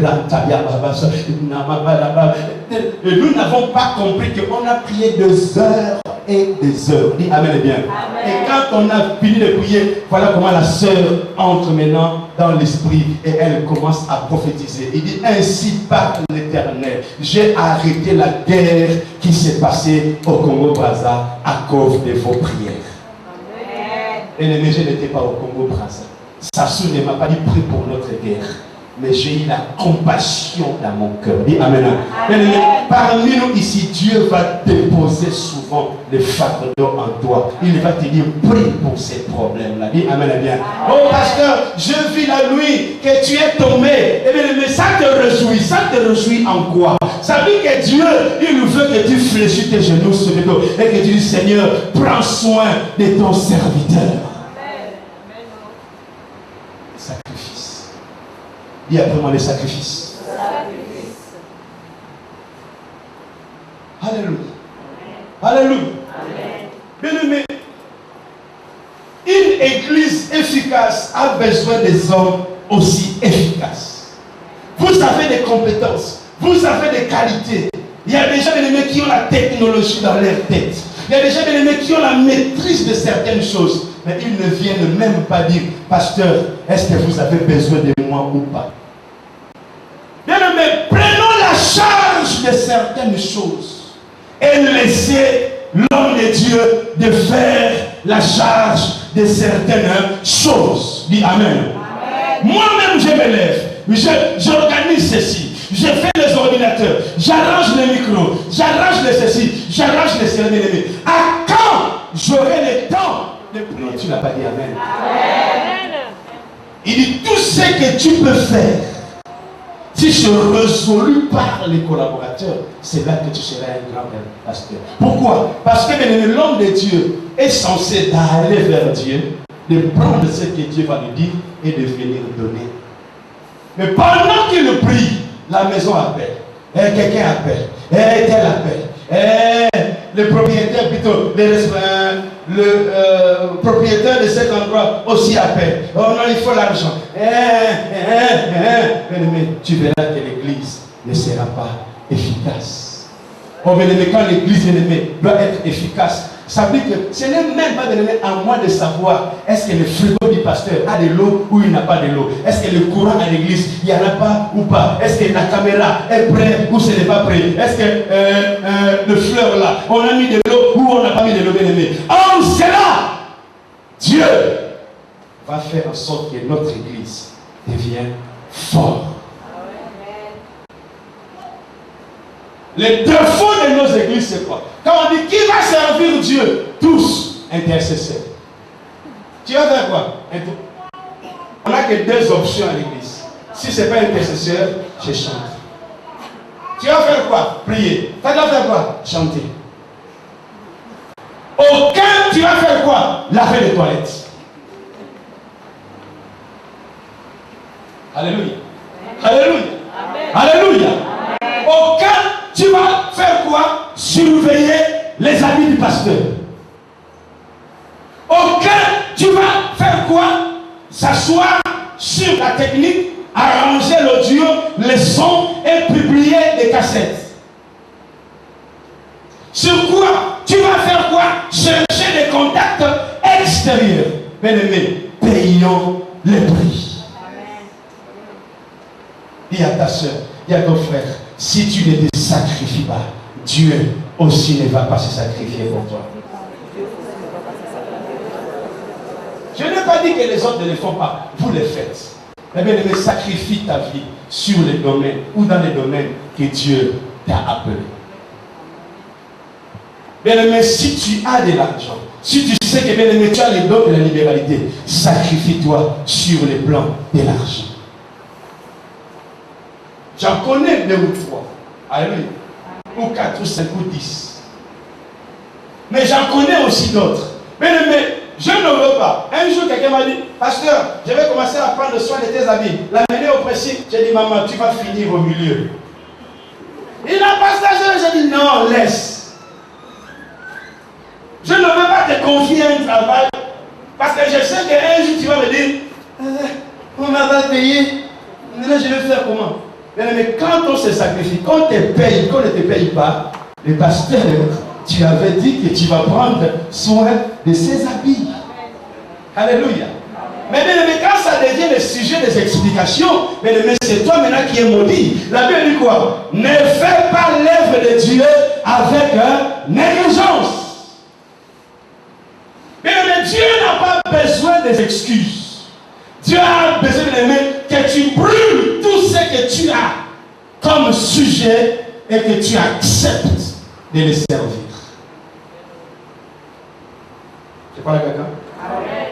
nous n'avons pas compris qu'on a prié 2 heures et des heures. Dis Amen bien. Amen. Et quand on a fini de prier, voilà comment la sœur entre maintenant dans l'esprit et elle commence à prophétiser. Il dit, ainsi parle l'Éternel, j'ai arrêté la guerre qui s'est passée au Congo-Brazza à cause de vos prières. Et le je n'étais pas au Congo-Brazza. Sassou ne m'a pas dit prie pour notre guerre. Mais j'ai eu la compassion dans mon cœur. Dis Amen. Amen. Parmi nous ici, Dieu va déposer souvent les fardeaux en toi. Il va te dire, prie pour ces problèmes-là. Dis Amen. Bien. Oh pasteur, je vis la nuit que tu es tombé. Mais ça te réjouit. Ça te réjouit en quoi? Ça veut dire que Dieu, il veut que tu fléchis tes genoux sur le dos et que tu dis, Seigneur, prends soin de ton serviteur. Sacrifice. Dis après moi les sacrifices. Alléluia. Alléluia. Bien-aimé, une église efficace a besoin des hommes aussi efficaces. Vous avez des compétences, vous avez des qualités. Il y a des gens, bien-aimés, qui ont la technologie dans leur tête. Il y a des gens, bien-aimés, qui ont la maîtrise de certaines choses. Mais ils ne viennent même pas dire, pasteur, est-ce que vous avez besoin de moi ou pas? Bien-aimés, prenons la charge de certaines choses et laissez l'homme de Dieu de faire la charge de certaines choses. Dis Amen. Moi-même, je me lève, j'organise ceci. Je fais les ordinateurs, j'arrange les micros, j'arrange les ceci, j'arrange les cérémonies. À quand j'aurai le temps de prier? Tu n'as pas dit Amen. Il dit tout ce que tu peux faire. Si je résolu par les collaborateurs, c'est là que tu seras un grand pasteur. Pourquoi? Parce que l'homme de Dieu est censé aller vers Dieu, de prendre ce que Dieu va lui dire et de venir donner. Mais pendant qu'il prie, la maison appelle, quelqu'un appelle, tel appelle, le propriétaire plutôt, le propriétaire de cet endroit aussi appelle. Oh non, il faut l'argent. Mais tu verras que l'église ne sera pas efficace. Oh, mais quand l'église doit être efficace, ça veut dire que ce n'est même pas à moi de savoir est-ce que le frigo du pasteur a de l'eau ou il n'a pas de l'eau. Est-ce que le courant à l'église, il n'y en a pas ou pas. Est-ce que la caméra est prête ou ce n'est pas prêt. Est-ce que le fleur là, on a mis de l'eau ou on n'a pas mis de l'eau, bien-aimé. En cela, Dieu va faire en sorte que notre église devienne forte. Le défaut de nos églises, c'est quoi? Quand on dit qui va servir Dieu? Tous intercesseurs. Tu vas faire quoi? On n'a que deux options à l'église. Si ce n'est pas intercesseur, je chante. Tu vas faire quoi? Prier. Tu vas faire quoi? Chanter. Aucun, tu vas faire quoi? Laver les toilettes. Alléluia. Alléluia. Alléluia. Aucun, tu vas faire quoi? Surveiller les habits du pasteur. Aucun, tu vas faire quoi? S'asseoir sur la technique, arranger l'audio, les sons et publier des cassettes. Sur quoi? Tu vas faire quoi? Chercher des contacts extérieurs. Bien-aimés, payons les prix. Dis à ta soeur, dis à ton frère, si tu ne te sacrifies pas, Dieu aussi ne va pas se sacrifier pour toi. Je n'ai pas dit que les autres ne le font pas. Vous le faites. Mais bien, sacrifie ta vie sur les domaines ou dans les domaines que Dieu t'a appelé. Bien aimé, si tu as de l'argent, si tu sais que bien aimé, tu as les dons de la libéralité, sacrifie-toi sur le plan de l'argent. J'en connais 2 ou 3. Alléluia. Ou 4 ou 5 ou 10. Mais j'en connais aussi d'autres. Bien aimé, je ne veux pas. Un jour, quelqu'un m'a dit, pasteur, je vais commencer à prendre soin de tes habits. L'amener au principe. J'ai dit, maman, tu vas finir au milieu. Il n'a pas ça. J'ai dit, non, laisse. Je ne veux pas te confier un travail. Parce que je sais qu'un jour, tu vas me dire, on m'a pas payé. Maintenant, je vais faire comment? Mais quand on se sacrifie, quand on te paye, qu'on ne te paye pas, le pasteur tu avais dit que tu vas prendre soin de ses habits. Alléluia. Mais bien aimé, quand ça devient le sujet des explications, bien aimé, c'est toi maintenant qui es maudit. La Bible dit quoi? Ne fais pas l'œuvre de Dieu avec négligence. Bien aimé, Dieu n'a pas besoin des excuses. Dieu a besoin, bien aimé, que tu brûles tout ce que tu as comme sujet et que tu acceptes de le servir. Je parle à quelqu'un? Amen.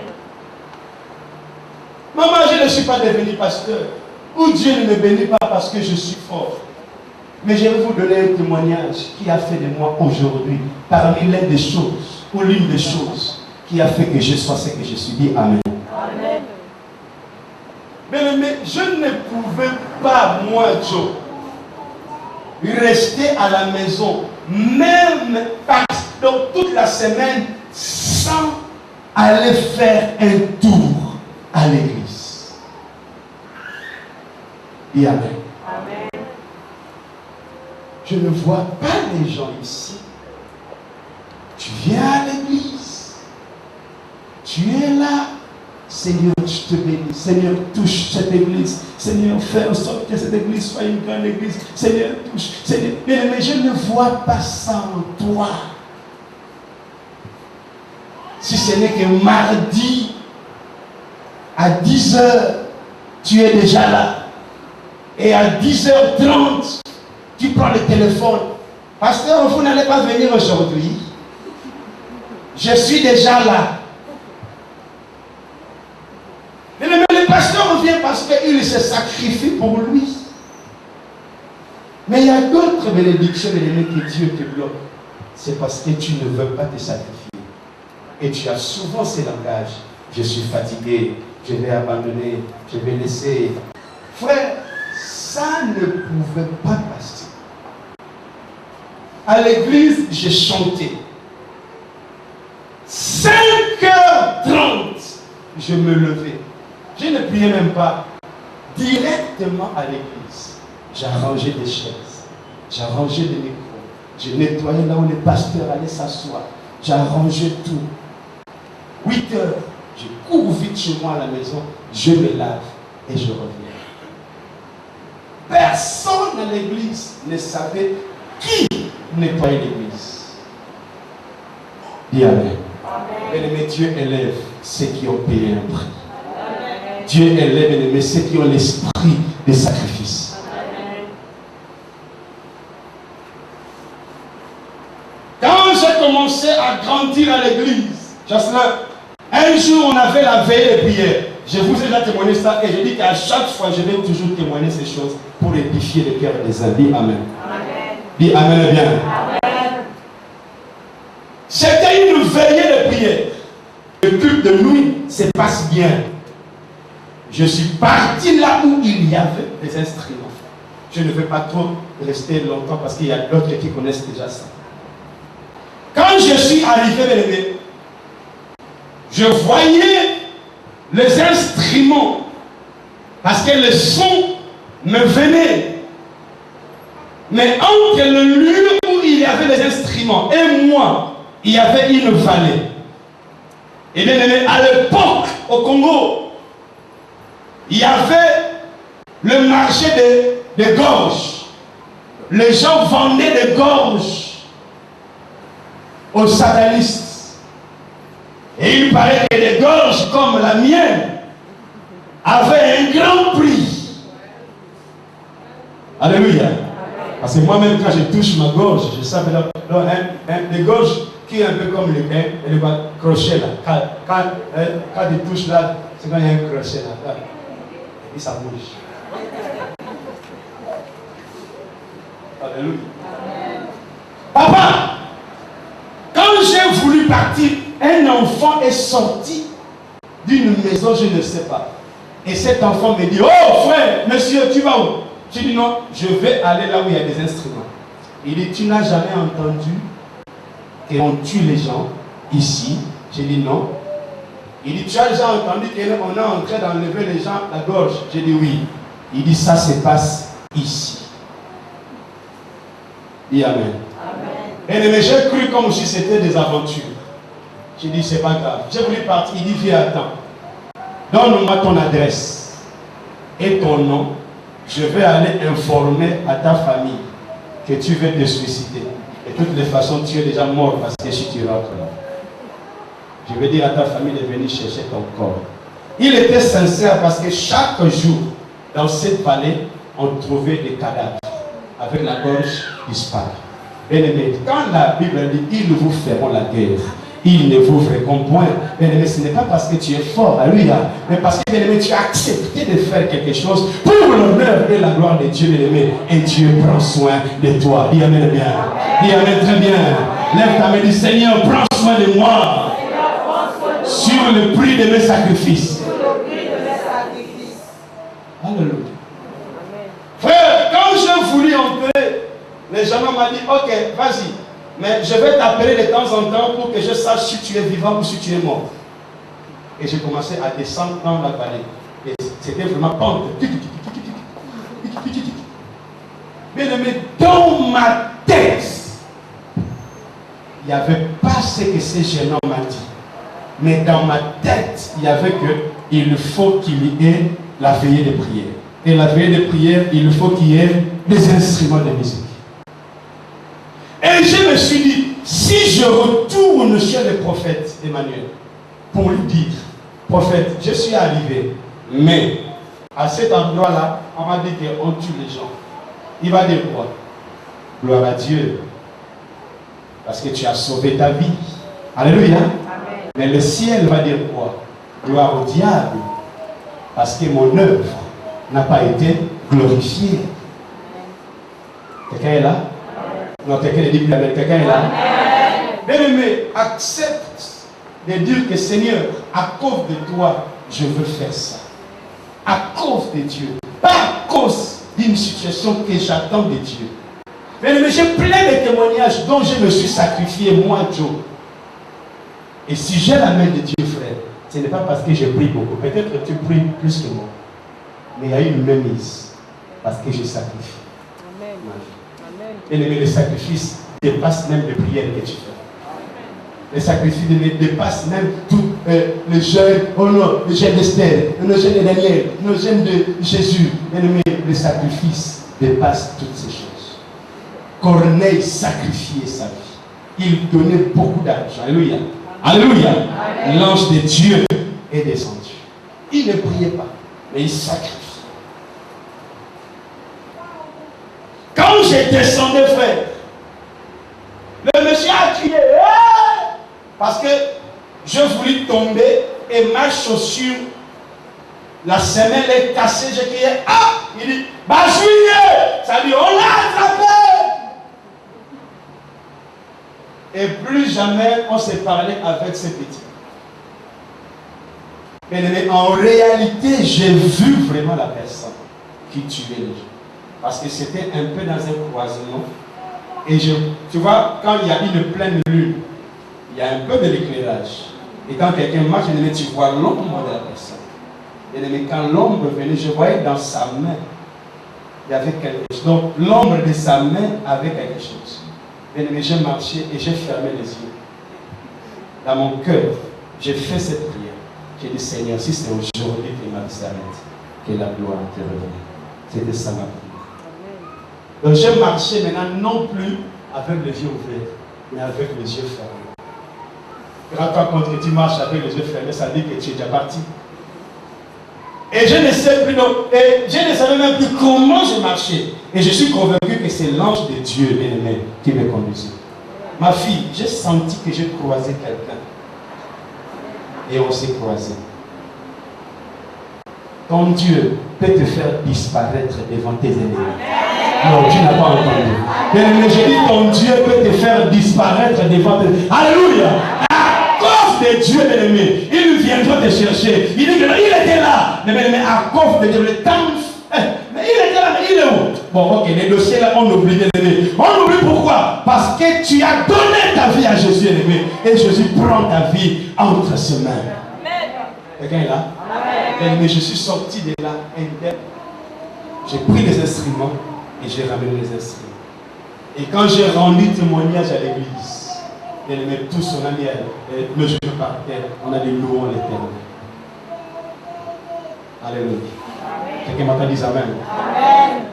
Maman, je ne suis pas devenu pasteur. Ou Dieu ne me bénit pas parce que je suis fort. Mais je vais vous donner un témoignage qui a fait de moi aujourd'hui, parmi l'une des choses, ou l'une des choses qui a fait que je sois ce que je suis. Dit Amen. Amen. Mais je ne pouvais pas, moi, Joe, rester à la maison, même donc toute la semaine, sans aller faire un tour à l'église. Et Amen. Amen. Je ne vois pas les gens ici. Tu viens à l'église. Tu es là. Seigneur, je te bénis. Seigneur, touche cette église. Seigneur, fais en sorte que cette église soit une grande église. Seigneur, touche. Seigneur, mais je ne vois pas ça en toi. Si ce n'est que mardi, à 10h, tu es déjà là. Et à 10h30, tu prends le téléphone. Pasteur, vous n'allez pas venir aujourd'hui. Je suis déjà là. Mais le pasteur revient parce qu'il se sacrifie pour lui. Mais il y a d'autres bénédictions que Dieu te bloque. C'est parce que tu ne veux pas te sacrifier. Et tu as souvent ces langages. Je suis fatigué, je vais abandonner, je vais laisser. Frère, ça ne pouvait pas passer. À l'église, j'ai chanté. 5h30, je me levais. Je ne priais même pas. Directement à l'église, j'arrangeais des chaises, j'arrangeais des micros, je nettoyais là où les pasteurs allaient s'asseoir, j'arrangeais tout. 8h, je cours vite chez moi à la maison, je me lave et je reviens. Personne à l'église ne savait qui nettoyait l'église. Dis Amen. Mais Dieu élève ceux qui ont payé un prix. Amen. Dieu élève ceux qui ont l'esprit de sacrifice. Amen. Quand j'ai commencé à grandir à l'église, Jocelyn, un jour on avait la veille de prière. Je vous ai déjà témoigné ça et je dis qu'à chaque fois je vais toujours témoigner ces choses pour édifier le cœur des uns. Dis Amen. Amen. Dis Amen bien. Amen. C'était une veillée de prière. Le culte de nuit se passe bien. Je suis parti là où il y avait des instruments. Je ne vais pas trop rester longtemps parce qu'il y a d'autres qui connaissent déjà ça. Quand je suis arrivé, je voyais les instruments parce que le son me venait. Mais entre le lieu où il y avait les instruments et moi, il y avait une vallée. Et bien aimé, à l'époque, au Congo, il y avait le marché des gorges. Les gens vendaient des gorges aux satanistes. Et il paraît que des gorges comme la mienne avaient un grand prix. Alléluia. Parce que moi-même, quand je touche ma gorge, je sais que des gorges qui est un peu comme le crochet là. Quand il touche là, c'est quand il y a un crochet là. Et ça bouge. Alléluia. Papa, quand j'ai voulu partir, un enfant est sorti d'une maison, je ne sais pas. Et cet enfant me dit, oh frère, monsieur, tu vas où? Je dis non, je vais aller là où il y a des instruments. Il dit, tu n'as jamais entendu qu'on tue les gens ici? J'ai dit non. Il dit, tu as déjà entendu qu'on est en train d'enlever les gens à la gorge? J'ai dit oui. Il dit, ça se passe ici. Dis Amen. Bien-aimé, j'ai cru comme si c'était des aventures. J'ai dit, c'est pas grave. J'ai voulu partir. Il dit, viens, attends. Donne-moi ton adresse et ton nom. Je vais aller informer à ta famille que tu veux te suicider. De toutes les façons, tu es déjà mort parce que si tu rentres là, je vais dire à ta famille de venir chercher ton corps. Il était sincère parce que chaque jour, dans cette vallée, on trouvait des cadavres avec la gorge disparue. Bien-aimé, quand la Bible dit « ils vous feront la guerre », ils ne vous verront point. Bien-aimé, ce n'est pas parce que tu es fort, alléluia, mais parce que, bien-aimé, tu as accepté de faire quelque chose pour l'honneur et la gloire de Dieu, bien-aimé. Et Dieu prend soin de toi. Dis amen bien. Dis amen très bien. Lève ta main et dis, Seigneur, prends soin de moi sur le prix de mes sacrifices. Alléluia. Frère, quand j'ai voulu entrer, les gens m'ont dit, ok, vas-y. Mais je vais t'appeler de temps en temps pour que je sache si tu es vivant ou si tu es mort. Et j'ai commencé à descendre dans la vallée. Et c'était vraiment pente. Bien aimé, dans ma tête, il n'y avait pas ce que ces jeunes hommes m'ont dit. Mais dans ma tête, il y avait qu'il faut qu'il y ait la veillée de prière. Et la veillée de prière, il faut qu'il y ait des instruments de musique. Et je me suis dit, si je retourne chez le prophète Emmanuel pour lui dire, prophète, je suis arrivé, mais à cet endroit-là, on m'a dit qu'on tue les gens. Il va dire quoi? Gloire à Dieu, parce que tu as sauvé ta vie. Alléluia. Amen. Mais le ciel va dire quoi? Gloire au diable, parce que mon œuvre n'a pas été glorifiée. Quelqu'un est là? Non, quelqu'un ne dit plus Amen. Quelqu'un est là? Bien-aimé, accepte de dire que Seigneur, à cause de toi, je veux faire ça. À cause de Dieu. Pas à cause d'une situation que j'attends de Dieu. Bien-aimé, j'ai plein de témoignages dont je me suis sacrifié, moi, Joe. Et si j'ai la main de Dieu, frère, ce n'est pas parce que je prie beaucoup. Peut-être que tu pries plus que moi. Mais il y a une mainmise. Parce que je sacrifie. Amen. Bien-aimé, le sacrifice dépasse même les prières que tu fais. Le sacrifice dépasse même tout le jeûne, oh non, le jeûne d'Esther, le jeûne de Daniel, le jeûne de Jésus. Bien-aimé, le sacrifice dépasse toutes ces choses. Corneille sacrifiait sa vie. Il donnait beaucoup d'argent. Alléluia. Alléluia. L'ange de Dieu est descendu. Il ne priait pas, mais il sacrifiait. Quand j'ai descendu, frère, le monsieur a crié, parce que je voulais tomber et ma chaussure, la semelle est cassée. J'ai crié, ah! Il dit, bah juillet! Ça dit, on l'a attrapé! Et plus jamais on s'est parlé avec ces petits. Mais en réalité, j'ai vu vraiment la personne qui tuait les gens. Parce que c'était un peu dans un croisement. Et tu vois, quand il y a une pleine lune, il y a un peu de l'éclairage. Et quand quelqu'un marche, tu vois l'ombre de la personne. Et quand l'ombre venait, je voyais dans sa main, il y avait quelque chose. Donc l'ombre de sa main avait quelque chose. Et j'ai marché et j'ai fermé les yeux. Dans mon cœur, j'ai fait cette prière. J'ai dit, Seigneur, si c'est aujourd'hui que ma vie s'arrête, que la gloire te revienne. C'était ça ma prière. Donc j'ai marché maintenant non plus avec les yeux ouverts, mais avec les yeux fermés. Quand tu marches avec les yeux fermés, ça dit que tu es déjà parti. Et je ne sais plus, et je ne savais même plus comment je marchais. Et je suis convaincu que c'est l'ange de Dieu, bien-aimé, qui me conduisait. Ma fille, j'ai senti que j'ai croisé quelqu'un. Et on s'est croisé. Ton Dieu peut te faire disparaître devant tes ennemis. Non, tu n'as pas entendu. Bien-aimé, je dis ton Dieu peut te faire disparaître devant tes ennemis. Alléluia! À cause de Dieu, bien-aimé, il viendra te chercher. Il dit que il était là. Mais bien-aimé, à cause de Dieu, le temps. Mais il était là, mais il est où? Bon, ok, les dossiers là, on oublie, bien-aimé. On oublie pourquoi? Parce que tu as donné ta vie à Jésus, bien-aimé. Et Jésus prend ta vie entre ses mains. Quelqu'un est là? Mais je suis sorti de là indemne. J'ai pris les instruments et j'ai ramené les instruments. Et quand j'ai rendu témoignage à l'église, bien aimé, tous on a mis le jeu par terre, on a des louanges à l'éternel. Alléluia. Quelqu'un m'entend dire amen. Amen.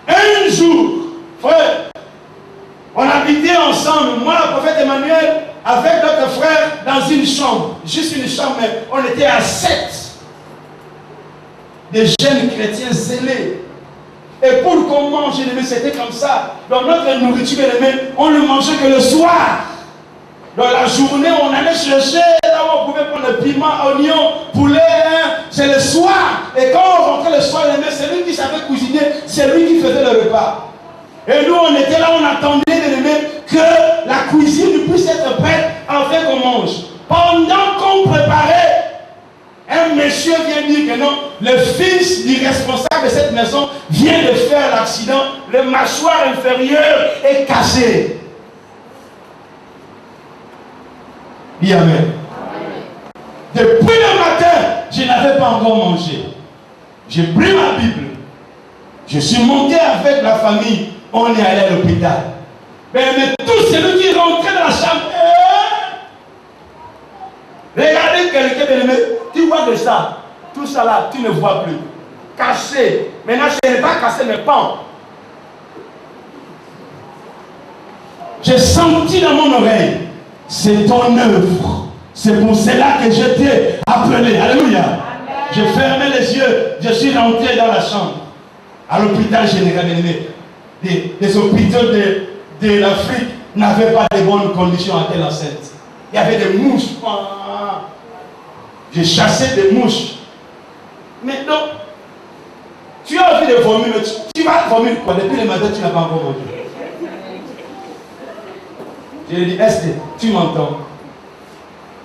Un jour, frère, on habitait ensemble, moi, le prophète Emmanuel, avec notre frère, dans une chambre. Juste une chambre, mais on était à 7. Des jeunes chrétiens zélés. Et pour qu'on mange, c'était comme ça. Donc notre nourriture, on ne mangeait que le soir. Dans la journée, on allait chercher, là où on pouvait prendre le piment, oignon, poulet, c'est le soir. Et quand on rentrait le soir, c'est lui qui savait cuisiner, c'est lui qui faisait le repas. Et nous, on était là, on attendait que la cuisine puisse être prête afin qu'on mange. Pendant qu'on préparait, un monsieur vient dire que non, le fils du responsable de cette maison vient de faire l'accident, le mâchoire inférieur est cassé. Dis amen. Depuis le matin, je n'avais pas encore mangé. J'ai pris ma Bible. Je suis monté avec la famille. On est allé à l'hôpital. Mais tout celui qui rentrait dans la chambre, regardez quelqu'un, tu vois de ça. Tout ça là, tu ne vois plus. Caché. Maintenant, ce n'est pas cassé, mais pan. J'ai senti dans mon oreille. C'est ton œuvre. C'est pour cela que je t'ai appelé. Alléluia. Amen. Je fermais les yeux. Je suis rentré dans la chambre. À l'hôpital général. Les hôpitaux de l'Afrique n'avaient pas de bonnes conditions à telle enceinte. Il y avait des mouches. J'ai chassé des mouches. Mais donc, tu as envie de vomir. Tu vas vomir quoi? Depuis le matin, tu n'as pas encore mangé. Je lui ai dit, est-ce que tu m'entends?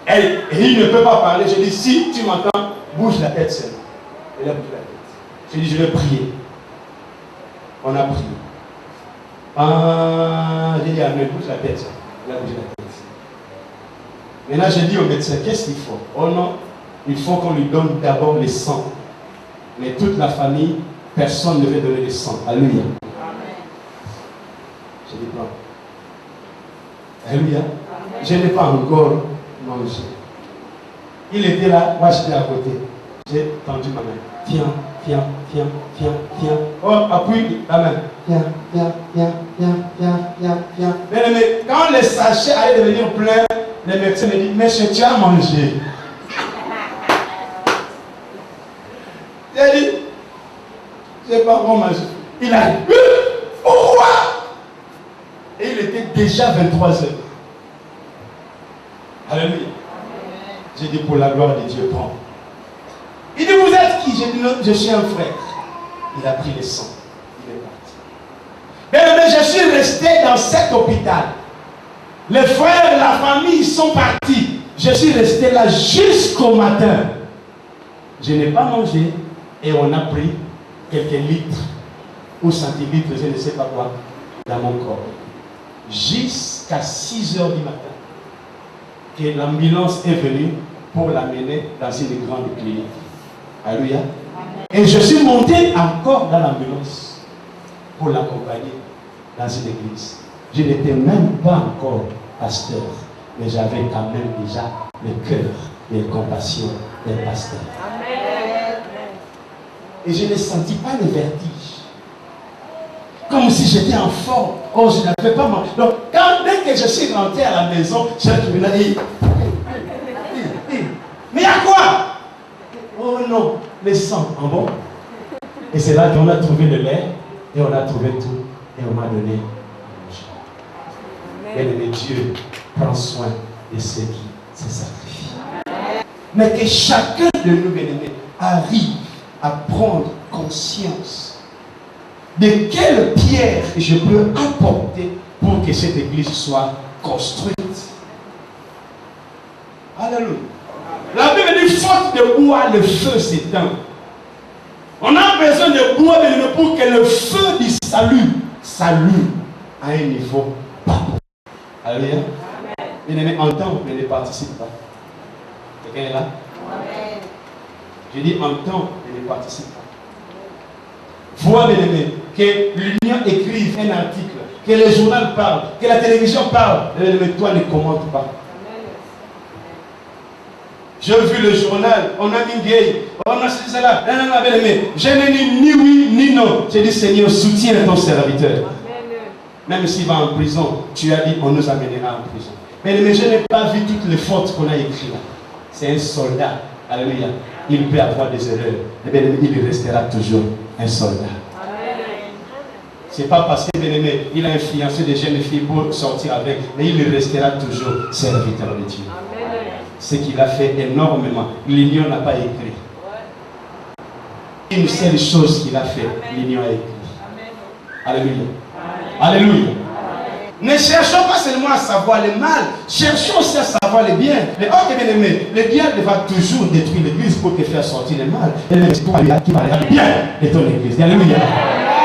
Et il ne peut pas parler. Je lui ai dit, si tu m'entends, bouge la tête seule. Elle a bougé la tête. Je lui ai dit, je vais prier. On a prié. J'ai dit, Amen, bouge la tête seule. Elle a bougé la tête. Maintenant, j'ai dit au médecin, qu'est-ce qu'il faut? Oh non, il faut qu'on lui donne d'abord les sangs. Mais toute la famille, personne ne veut donner les sangs. Alléluia. J'ai dit, non. Alléluia. Je n'ai pas encore mangé. Il était là, moi j'étais à côté. J'ai tendu ma main. Viens. Oh, appuie la main. Viens. Mais quand les sachets allaient devenir pleins, les médecins me disent, mais tu as mangé. J'ai dit, je n'ai pas encore mangé. Il a dit, pourquoi? Et il était déjà 23 heures. Alléluia. J'ai dit, pour la gloire de Dieu, prends. Il dit, vous êtes qui? J'ai dit, non, je suis un frère. Il a pris le sang. Il est parti. Mais je suis resté dans cet hôpital. Les frères, la famille sont partis. Je suis resté là jusqu'au matin. Je n'ai pas mangé et on a pris quelques litres ou centilitres, je ne sais pas quoi, dans mon corps. Jusqu'à 6 heures du matin, que l'ambulance est venue pour l'amener dans une grande clinique. Alléluia. Et je suis monté encore dans l'ambulance pour l'accompagner dans une église. Je n'étais même pas encore pasteur, mais j'avais quand même déjà le cœur et la compassion d'un pasteur. Amen. Et je ne sentis pas le vertige. Comme si j'étais en forme. Oh, je n'avais pas mangé. Donc, dès que je suis rentré à la maison, j'ai dit, mais à quoi? Oh non, le sang, en bon. Et c'est là qu'on a trouvé le lait, et on a trouvé tout, et on m'a donné à manger. Et Dieu prend soin de ceux qui se sacrifient. Mais que chacun de nous, bien-aimés, arrive à prendre conscience de quelle pierre je peux apporter pour que cette église soit construite. Alléluia. La Bible dit, faute de bois, le feu s'éteint. On a besoin de bois pour que le feu du salut s'allume à un niveau pas bon. Alléluia. Bien-aimé, entends, mais ne participe pas. Quelqu'un est là? Amen. Je dis entends, mais ne participe pas. Vois, bien-aimé, que l'Union écrive un article que les journaux parlent, que la télévision parle, mais toi ne commente pas. J'ai vu le journal, on a mis gay, on a dit cela, je n'ai dit ni oui ni non. J'ai dit Seigneur, soutiens ton serviteur. Même s'il va en prison, tu as dit on nous amènera en prison. Mais je n'ai pas vu toutes les fautes qu'on a écrites là. C'est un soldat. Alléluia. Il peut avoir des erreurs. Mais il restera toujours un soldat. Ce n'est pas parce qu'il a influencé des jeunes filles pour sortir avec, mais il restera toujours serviteur de Dieu. Ce qu'il a fait énormément, l'Union n'a pas écrit. Une seule chose qu'il a fait, l'Union a écrit. Alléluia. Alléluia. Ne cherchons pas seulement à savoir le mal, cherchons aussi à savoir le bien. Mais oh, bien aimé, le diable va toujours détruire l'église pour te faire sortir le mal. Et le toi qui va le bien de ton église. Alléluia.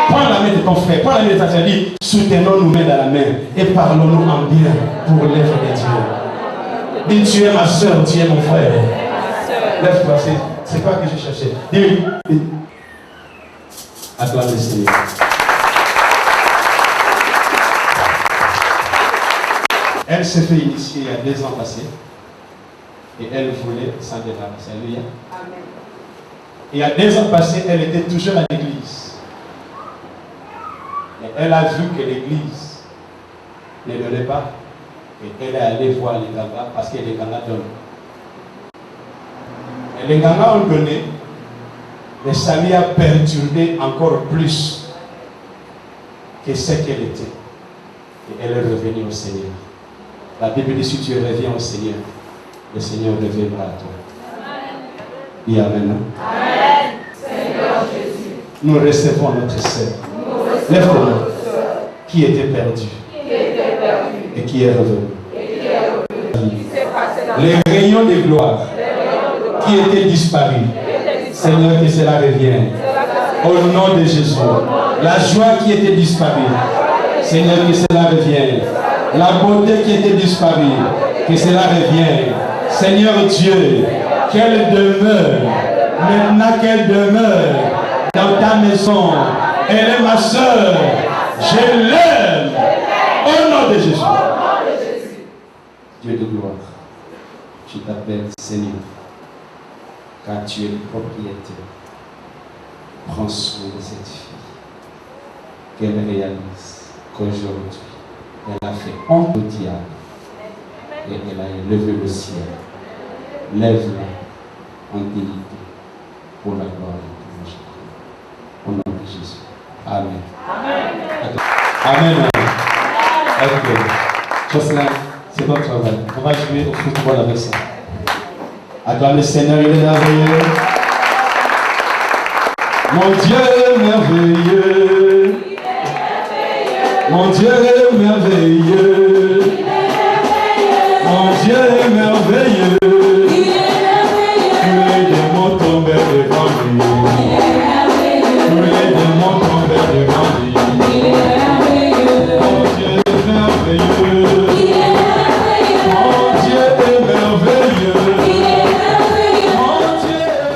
Prends la main de ton frère, prends la main de ta soeur, dis, soutenons-nous main dans la main et parlons-nous en bien pour l'œuvre de Dieu. Dis, tu es ma soeur, tu es mon frère. Lève-toi, c'est pas que je cherchais. Dis, acclame le Seigneur. Elle s'est fait initier il y a 2 ans passés et elle voulait s'en débarrasser. Alléluia. Et il y a 2 ans passés, elle était toujours à l'église. Et elle a vu que l'église ne donnait pas. Et elle est allée voir les gangas parce que les gangas donnent. Et les gangas ont donné, mais ça lui a perturbé encore plus que ce qu'elle était. Et elle est revenue au Seigneur. La Bible dit, si tu reviens au Seigneur, le Seigneur reviendra à toi. Dis Amen. Amen. Seigneur Jésus. Nous recevons notre sœur. Lève-toi. Qui était perdu. Et qui est revenu. Les rayons de gloire qui étaient disparus. Seigneur, que cela revienne. Au nom de Jésus. La joie qui était disparue. Seigneur, que cela revienne. La beauté qui était disparue, que cela revienne. Seigneur Dieu, qu'elle demeure, maintenant qu'elle demeure dans ta maison. Elle est ma soeur, je l'aime. Au nom de Jésus. Dieu de gloire, je t'appelle Seigneur, car tu es le propriétaire. Prends soin de cette fille, qu'elle réalise qu'aujourd'hui, elle a fait honte au diable et elle a élevé le ciel. Lève-la en dignité pour la gloire de Dieu. Au nom de Jésus. Amen. Amen. Ok. Jocelyn, c'est ton travail. On va jouer au football avec ça. Acclame le Seigneur, il est merveilleux. Mon Dieu est merveilleux. Mon Dieu est merveilleux. Mon Dieu est merveilleux. Tous les démons tombèrent devant lui. Tous les démons tombèrent devant lui. Mon Dieu est merveilleux. Mon Dieu est merveilleux. Mon Dieu est...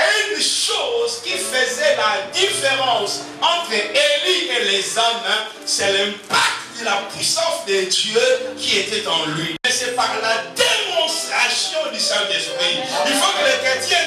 Une chose qui faisait la différence entre Élie et les hommes, c'est l'impact de la puissance de Dieu qui était en lui. Et c'est par la démonstration du Saint-Esprit. Il faut que les chrétiens